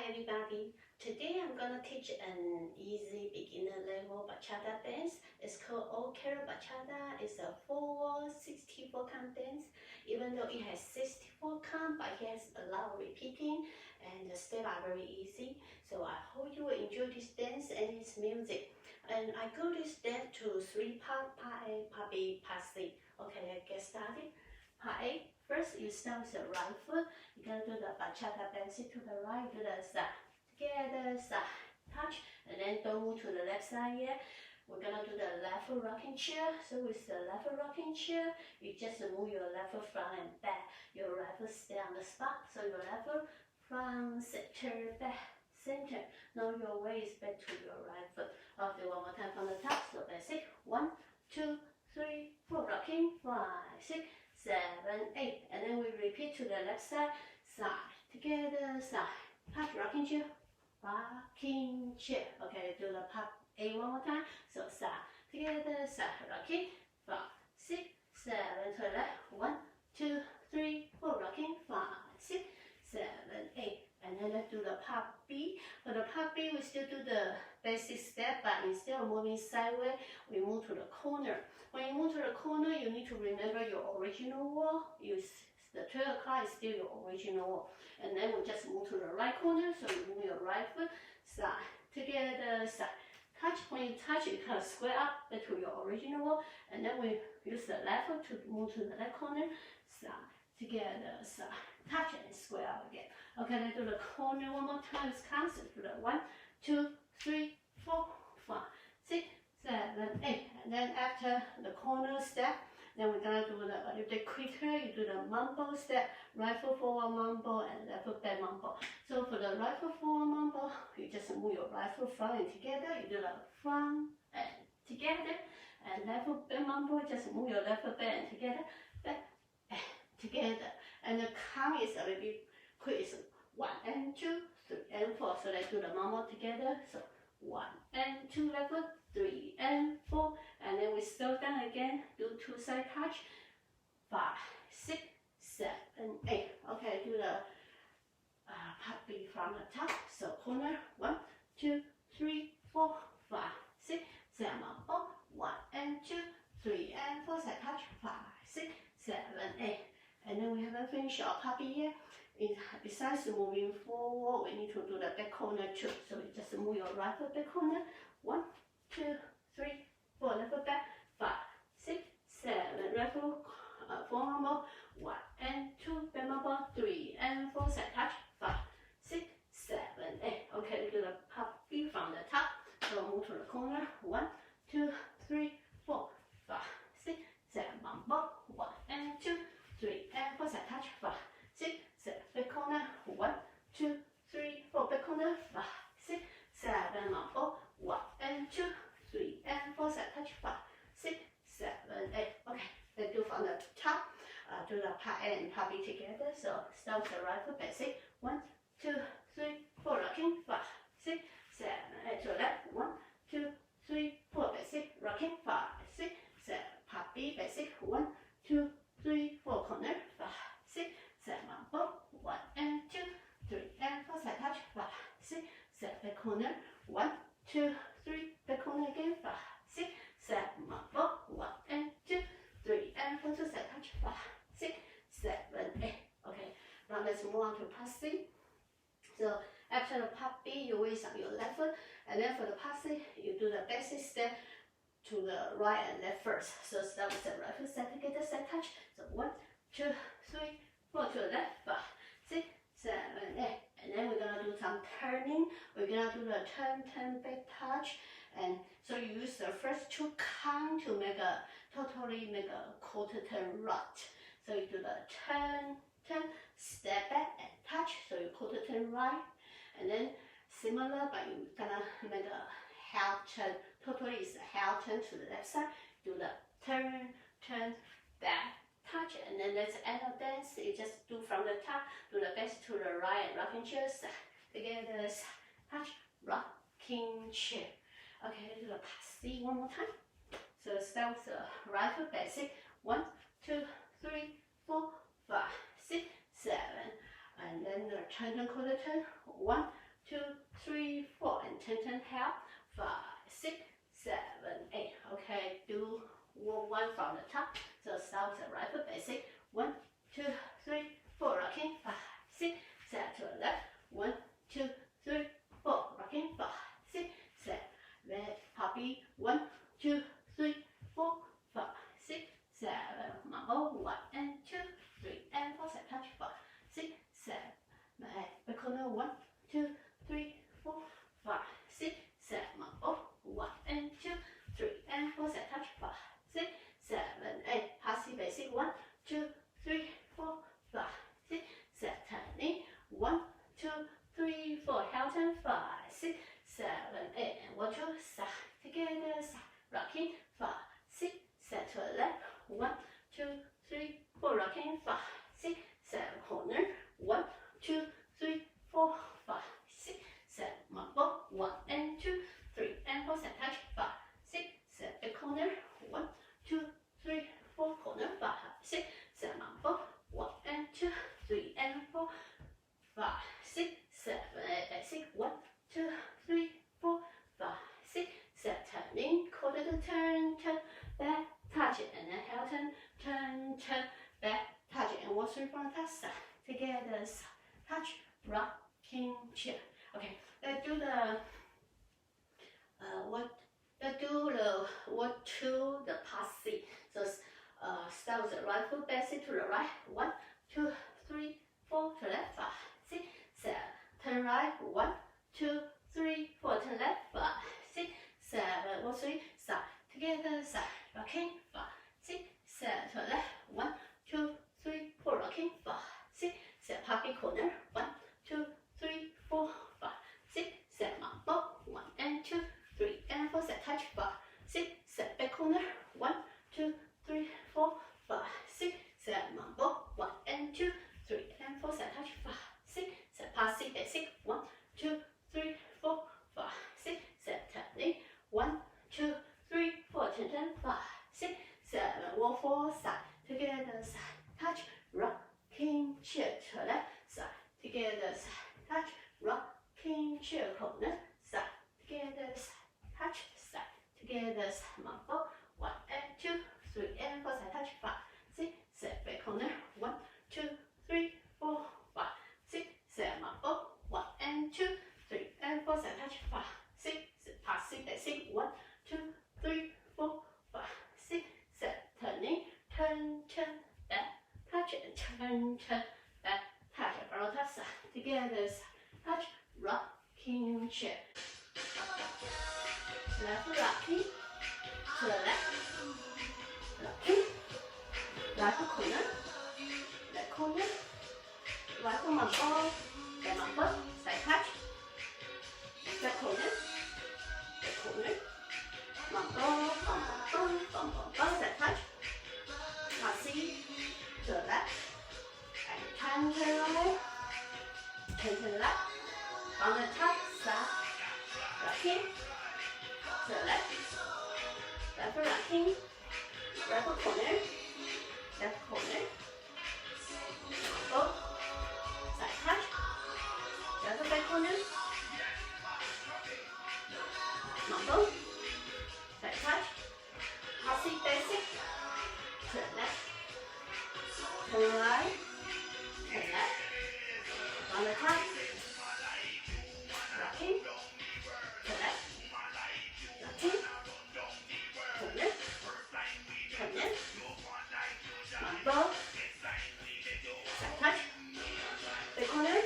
everybody. Today I'm gonna teach an easy beginner level bachata dance. It's called All Carol Bachata. It's a 4/64 count dance. Even though it has 64 count, but it has a lot of repeating and the steps are very easy. So I hope you will enjoy this dance and its music. And I go this dance to 3 parts: part A, part B, part C. Okay, let's get started. Part A. First, you start with the right foot. You're gonna do the bachata basic to the right, do the side, together, side, touch, and then don't move to the left side yet. We're gonna do the left foot rocking chair. So with the left foot rocking chair, you just move your left foot front and back. Your right foot stay on the spot. So your left foot front, center, back, center. Now your waist back to your right foot. I'll do one more time from the top. So basic. 1, 2, 3, 4. Rocking. 5, 6, 7, 8, and then we repeat to the left side, side, together, side, touch, rocking chair, rocking chair. Okay, do the part A one more time. So side, together, side, rocking, 5, 6, 7, to the left, 1, 2, 3, 4, rocking, 5, 6, 7, 8, and then let's do the part B. For the part B, we still do the basic step, but instead of moving sideways, we move to the corner. When you move to the corner, you need to remember your original wall. The 12 o'clock is still your original wall. And then we just move to the right corner, so you move your right foot, side, together, side, touch. When you touch, you kind of square up back to your original wall. And then we use the left foot to move to the left corner, side, together, side, touch, and square up again. Okay, let's do the corner one more time. It's constant. Do the 1, 2, 3, 4, 5, 6, 7, 8. And then after the corner step, then we're gonna do a little bit quicker. You do the mambo step, right foot forward mambo and left foot back mambo. So for the right foot forward mambo, you just move your right foot front and together. You do the front and together. And left foot back mambo, just move your left foot back and together, back and together. And the count is a little bit quick. It's 1 and 2, 3 and 4. So let's do the mambo together. So 1 and 2 left foot, 3 and 4, and then we slow down again, do 2 side touch, 5, 6, 7, 8. Okay, do the part B from the top. So corner, 1, 2, 3, 4, 5, 6, 7, 4, 1 and 2, 3 and 4, side touch, 5, 6, 7, 8. And then we haven't finished our part B yet. Besides moving forward, we need to do the back corner too. So you just move your right foot back corner, 1, 2, 3, 4, left foot back, 5, 6, 7, right foot forward mambo, 1 and 2, back mambo, 3 and 4, side touch, 5, 6, 7, 8. Okay, we do the part B from the top. So move to the corner, 1, 2, 3, 4, 5, 6, 7, mambo, 1 and 2, 3 and 4, side touch, 5, 6, 7, back corner, 1, 2, 3, 4, back corner, 5, 6, 7, mambo, 1 and 2, 3 and 4, side touch, 5, 6, 7, 8. Okay, let's do from the top. Do the part A and part B together. So start with the right foot basic. 1, 2, 3, 4, rocking, 5, 6, 7, 8. To the left. 1, 2, 3, 4, basic, rocking, 5, 6, 7. Part B basic. 1, 2, 3, 4, corner, 5, 6, 7, mambo, 1 and 2, 3 and 4, side touch, 5, 6, 7, back corner, 1, 2, 3, back corner again, 5, 6, 7, mambo, 1 and 2, 3 and 4, to side touch, 5, 6, 7, 8. Okay, now let's move on to part C. So after the part B, you raise up your left foot, and then for the part C, you do the basic step to the right and left first. So start with the right foot, side together, side touch. So 1, 2, 3, 4 to the left, 5, 6, 7, 8. And then we're gonna do some turning. We're gonna do the turn, turn, back touch. And so you use the first 2 count to make a quarter turn right. So you do the turn, turn, step back and touch. So you quarter turn right. And then similar, but you're gonna make a half turn. Totally is a half turn to the left side. Do the turn, turn, back, touch, and then that's the end of dance. You just do from the top, do the best to the right and rocking chair, together, touch, rocking chair. Okay, let's do the part C one more time. So start with the right foot basic. 1, 2, 3, 4, 5, 6, 7, and then the turn and quarter turn. 1, 2, 3, 4, and turn half. 5, 6, 7, 8. Okay, do one from the top. So start the right foot basic. 1, 2, 3, 4, rocking. 5, 6, 7 to the left. 1, 2, 3, 4, rocking. 5, 6, 7. Red poppy. 1, 2, 3, 4, 5, 6, 7. Mambo. 1 and 2, 3 and 4. Set touch. 5, 6, 7. Back corner. 1, 2, 3, 4, 5, 6, 7. Mambo. 1 and 2, 3 and 4. Set touch. 5, 6, 7, 8. Passive basic. 1, 2, 3, 4, 5, 6, 7. Turning. 1, 2, 3, 4. Heel turn. 5, 6, 7, 8. And 1, 2. Side together. Side rocking. 5, 6, 7 to the left. 1, 2, 3, 4. Rocking. 5, 6, 7. Corner. 1, 2, 3, 4, 5, 6, 7. Mambo. 1 and 2, 3 and 4. Set touch. 5, 6, 7. Back corner. 1, 2, 3, 4. Corner. 5, 6, 7. Mambo. 1 and 2, 3 and 4, 5, 6, 7. Basic. 1, 2, 3, 4, 5, 6, 7. Turning. Quarter to turn. Turn. Back. Touch it. And then heel turn. Turn. Turn. Back. Touch it. And 1, 3 from the top. Side. Together. Side. Touch. Rocking chair. Okay. Let's do the let's do the 1, 2, the passive. So start with the right foot basic to the right. 1, 2, 3, 4 to left. 5, 6, 7. Turn right. 1, 2, 3, 4. Turn left. 5, 6, 7. 1, 3. Side. Together. Side. Rocking. 5, 6, 7. To the left. 1, 2, 3, 4. Rocking. 5, 6, 7. Poppy corner. 1, 2, 3, 4, 5, 6, 7. Mambo. 1 and 2, 3 and 4. Set touch. 5, 6, 7. Back corner. 1, 2, 3, 4, 5, 6, 7. Mambo. 1 and 2, 3 and 4. Set touch. 5, 6, 7. Passive basic. 1, 2, 3, 4, 5, 6, 7. Turning. 1, 2, 3, 4. Turn. 5, 6, 7. 1, 4. Side. Together. Side. Touch. Rocking chair. To left. Side. Together. Side. Touch. Rocking chair. Corner. Side. Together. Side. Touch. Side. Together. Side. Mambo. 1 and 2, 3 and 4. Side. Touch. 5, 6, 7. Back corner. 1, 2, 3, 4, 5, 6, 7. Mambo. 1 and 2, 3 and 4. Side. Touch. 5, 6, 7. Passive basic. 1, 2, 3, 4, 5, 6, 7. Turning. Turn. Turn. Back. Touch and turn. Turn. Back. Touch. Front touch. Side. Together. Side. Touch. Rocking chair. Left rocking. To the left. Rocking. Right foot corner. Left corner. Right foot mambo. Back mambo. Side touch. Back corner. Back corner. Mambo. Mambo. Side touch. Passive. To the left. And turn to the right. Turn to the left. On the top. Side. Rocking. To the left. Left foot rocking. Right foot corner. Left corner. Mambo. Side touch. Left foot back corner. Mambo. Side touch. Passive basic. Turn left. Turn right. Turn left. On the top. Rocking. Turn left. Rocking. Turn left. Turn left. Mambo. Side touch. Back corner.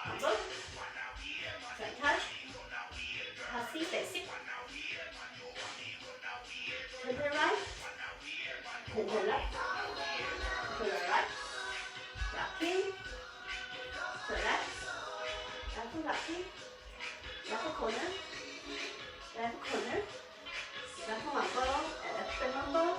Mambo. Side touch. Passive basic. Turn to the right. Turn to the left. To the right. Rocking. To the left. Left foot rocking. Left foot corner. Left corner. Left foot mambo. And left foot mambo.